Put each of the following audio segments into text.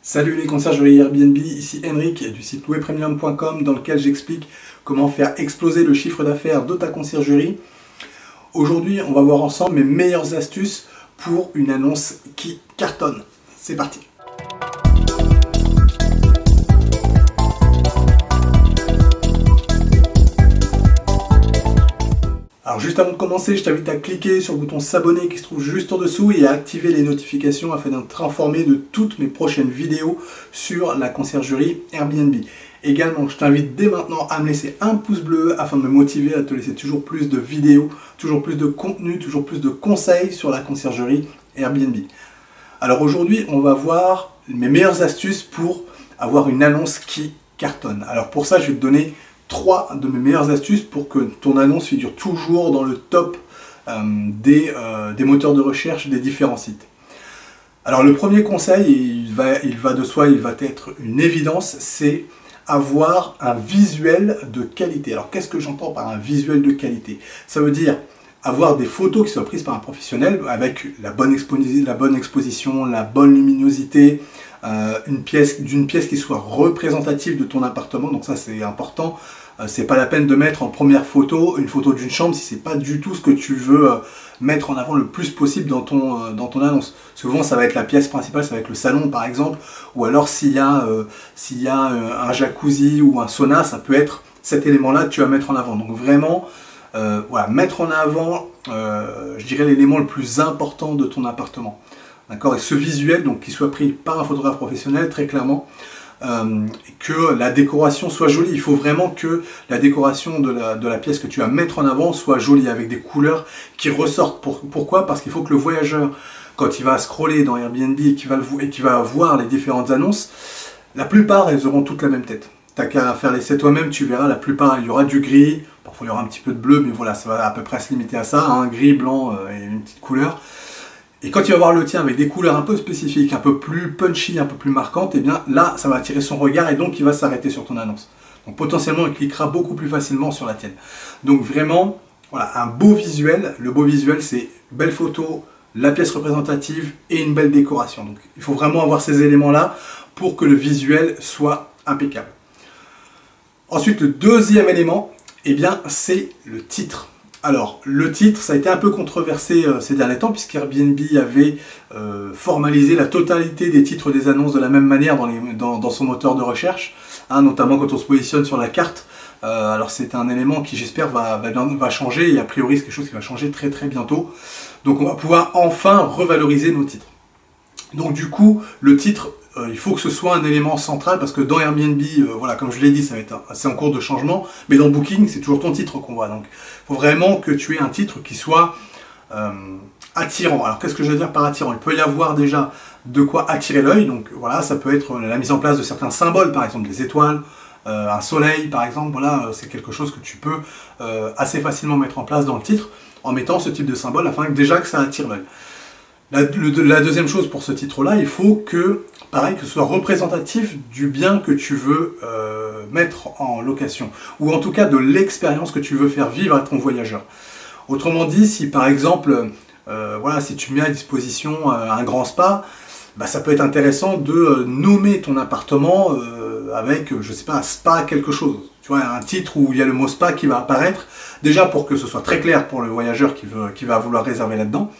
Salut les conciergeries Airbnb, ici Henrik du site louerpremium.com dans lequel j'explique comment faire exploser le chiffre d'affaires de ta conciergerie. Aujourd'hui, on va voir ensemble mes meilleures astuces pour une annonce qui cartonne. C'est parti! Alors juste avant de commencer, je t'invite à cliquer sur le bouton s'abonner qui se trouve juste en dessous et à activer les notifications afin d'être informé de toutes mes prochaines vidéos sur la conciergerie Airbnb. Également, je t'invite dès maintenant à me laisser un pouce bleu afin de me motiver à te laisser toujours plus de vidéos, toujours plus de contenu, toujours plus de conseils sur la conciergerie Airbnb. Alors aujourd'hui, on va voir mes meilleures astuces pour avoir une annonce qui cartonne. Alors pour ça, je vais te donner 3 de mes meilleures astuces pour que ton annonce figure toujours dans le top des moteurs de recherche des différents sites. Alors le premier conseil, il va de soi, il va être une évidence, c'est avoir un visuel de qualité. Alors qu'est-ce que j'entends par un visuel de qualité? Ça veut dire avoir des photos qui soient prises par un professionnel avec la bonne exposition, la bonne luminosité, d'une pièce qui soit représentative de ton appartement. Donc ça c'est important. C'est pas la peine de mettre en première photo une photo d'une chambre si c'est pas du tout ce que tu veux mettre en avant le plus possible dans ton annonce. Souvent ça va être la pièce principale, ça va être le salon par exemple, ou alors s'il y a un jacuzzi ou un sauna, ça peut être cet élément-là que tu vas mettre en avant. Donc vraiment, voilà, mettre en avant, je dirais, l'élément le plus important de ton appartement. D'accord? Et ce visuel, donc, qui soit pris par un photographe professionnel, très clairement, que la décoration soit jolie. Il faut vraiment que la décoration de la pièce que tu vas mettre en avant soit jolie, avec des couleurs qui ressortent. Pourquoi? Parce qu'il faut que le voyageur, quand il va scroller dans Airbnb et qu'il va voir les différentes annonces, la plupart, elles auront toutes la même tête. T'as qu'à faire l'essai toi-même, tu verras, la plupart, il y aura du gris, parfois il y aura un petit peu de bleu, mais voilà, ça va à peu près se limiter à ça, hein, gris, blanc et une petite couleur. Et quand il va voir le tien avec des couleurs un peu spécifiques, un peu plus punchy, un peu plus marquantes, et bien là, ça va attirer son regard et donc il va s'arrêter sur ton annonce. Donc potentiellement, il cliquera beaucoup plus facilement sur la tienne. Donc vraiment, voilà, un beau visuel. Le beau visuel, c'est belle photo, la pièce représentative et une belle décoration. Donc il faut vraiment avoir ces éléments-là pour que le visuel soit impeccable. Ensuite, le deuxième élément, eh bien, c'est le titre. Alors, le titre, ça a été un peu controversé ces derniers temps, puisqu'Airbnb avait formalisé la totalité des titres des annonces de la même manière dans son moteur de recherche, hein, notamment quand on se positionne sur la carte. Alors, c'est un élément qui, j'espère, va changer, et a priori, c'est quelque chose qui va changer très très bientôt. Donc, on va pouvoir enfin revaloriser nos titres. Donc, du coup, le titre, il faut que ce soit un élément central, parce que dans Airbnb, voilà, comme je l'ai dit, c'est en cours de changement, mais dans Booking, c'est toujours ton titre qu'on voit. Donc, il faut vraiment que tu aies un titre qui soit attirant. Alors, qu'est-ce que je veux dire par attirant? Il peut y avoir déjà de quoi attirer l'œil. Donc, voilà, ça peut être la mise en place de certains symboles, par exemple des étoiles, un soleil, par exemple. Voilà, c'est quelque chose que tu peux assez facilement mettre en place dans le titre, en mettant ce type de symbole, afin déjà que ça attire l'œil. La deuxième chose pour ce titre-là, il faut que, pareil, que ce soit représentatif du bien que tu veux mettre en location, ou en tout cas de l'expérience que tu veux faire vivre à ton voyageur. Autrement dit, si par exemple, voilà, si tu mets à disposition un grand spa, bah, ça peut être intéressant de nommer ton appartement avec, je sais pas, un spa quelque chose. Tu vois, un titre où il y a le mot spa qui va apparaître, déjà pour que ce soit très clair pour le voyageur qui va vouloir réserver là-dedans.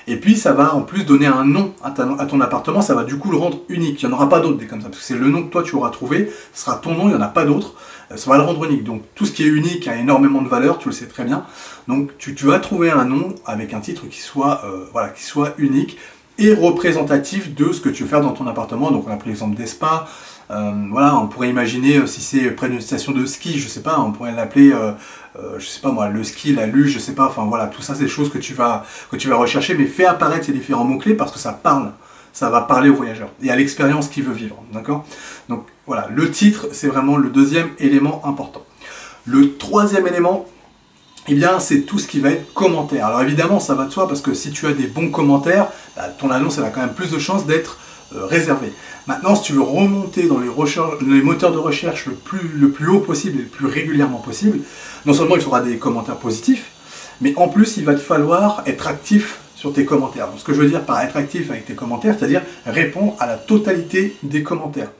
Et puis ça va en plus donner un nom à ton appartement, ça va du coup le rendre unique. Il n'y en aura pas d'autres des comme ça, parce que c'est le nom que toi tu auras trouvé, ce sera ton nom, il n'y en a pas d'autres, ça va le rendre unique. Donc tout ce qui est unique a énormément de valeur, tu le sais très bien. Donc tu vas trouver un nom avec un titre qui soit, voilà, qui soit unique et représentatif de ce que tu veux faire dans ton appartement. Donc on a pris l'exemple des spas. Voilà, on pourrait imaginer si c'est près d'une station de ski, je sais pas, on pourrait l'appeler, je sais pas moi, le ski, la luge, je sais pas, enfin voilà, tout ça c'est des choses que tu vas rechercher, mais fais apparaître ces différents mots-clés parce que ça va parler au voyageur et à l'expérience qu'il veut vivre, d'accord? Donc voilà, le titre, c'est vraiment le deuxième élément important. Le troisième élément, eh bien, c'est tout ce qui va être commentaire. Alors évidemment, ça va de soi parce que si tu as des bons commentaires, bah, ton annonce elle a quand même plus de chances d'être réservé. Maintenant, si tu veux remonter dans les moteurs de recherche le plus haut possible et le plus régulièrement possible, non seulement il faudra des commentaires positifs, mais en plus il va te falloir être actif sur tes commentaires. Donc, ce que je veux dire par être actif avec tes commentaires, c'est-à-dire répondre à la totalité des commentaires.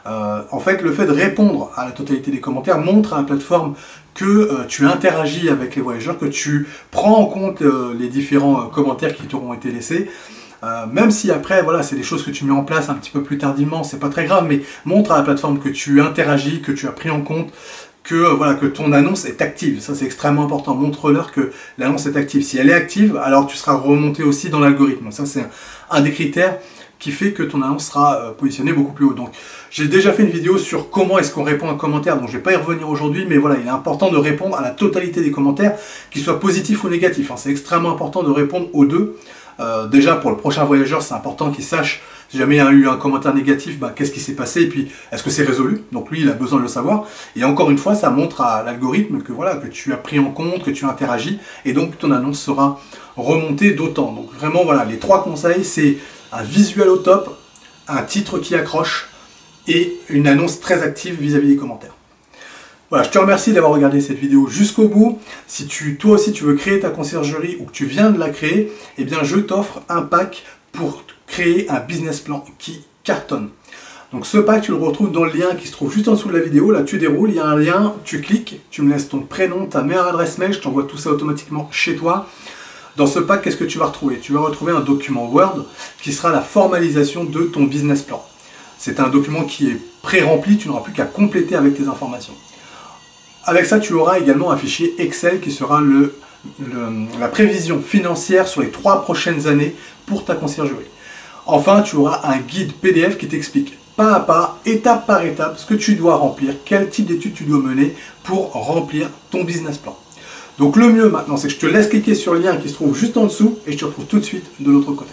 En fait, le fait de répondre à la totalité des commentaires montre à la plateforme que tu interagis avec les voyageurs, que tu prends en compte les différents commentaires qui t'auront été laissés. Même si après, voilà, c'est des choses que tu mets en place un petit peu plus tardivement, c'est pas très grave, mais montre à la plateforme que tu interagis, que tu as pris en compte, que voilà, que ton annonce est active. Ça, c'est extrêmement important. Montre-leur que l'annonce est active. Si elle est active, alors tu seras remonté aussi dans l'algorithme. Ça, c'est un des critères qui fait que ton annonce sera positionnée beaucoup plus haut. Donc, j'ai déjà fait une vidéo sur comment est-ce qu'on répond à un commentaire, donc je ne vais pas y revenir aujourd'hui, mais voilà, il est important de répondre à la totalité des commentaires, qu'ils soient positifs ou négatifs. Hein. C'est extrêmement important de répondre aux deux. Déjà, pour le prochain voyageur, c'est important qu'il sache, si jamais il y a eu un commentaire négatif, bah, qu'est-ce qui s'est passé, et puis est-ce que c'est résolu. Donc lui, il a besoin de le savoir. Et encore une fois, ça montre à l'algorithme que, voilà, que tu as pris en compte, que tu interagis, et donc ton annonce sera remontée d'autant. Donc vraiment, voilà, les 3 conseils, c'est un visuel au top, un titre qui accroche, et une annonce très active vis-à-vis des commentaires. Voilà, je te remercie d'avoir regardé cette vidéo jusqu'au bout. Si toi aussi tu veux créer ta conciergerie ou que tu viens de la créer, eh bien je t'offre un pack pour créer un business plan qui cartonne. Donc ce pack, tu le retrouves dans le lien qui se trouve juste en dessous de la vidéo. Là, tu déroules, il y a un lien, tu cliques, tu me laisses ton prénom, ta meilleure adresse mail, je t'envoie tout ça automatiquement chez toi. Dans ce pack, qu'est-ce que tu vas retrouver? Tu vas retrouver un document Word qui sera la formalisation de ton business plan. C'est un document qui est pré-rempli, tu n'auras plus qu'à compléter avec tes informations. Avec ça, tu auras également un fichier Excel qui sera la prévision financière sur les 3 prochaines années pour ta conciergerie. Enfin, tu auras un guide PDF qui t'explique pas à pas, étape par étape, ce que tu dois remplir, quel type d'études tu dois mener pour remplir ton business plan. Donc le mieux maintenant, c'est que je te laisse cliquer sur le lien qui se trouve juste en dessous et je te retrouve tout de suite de l'autre côté.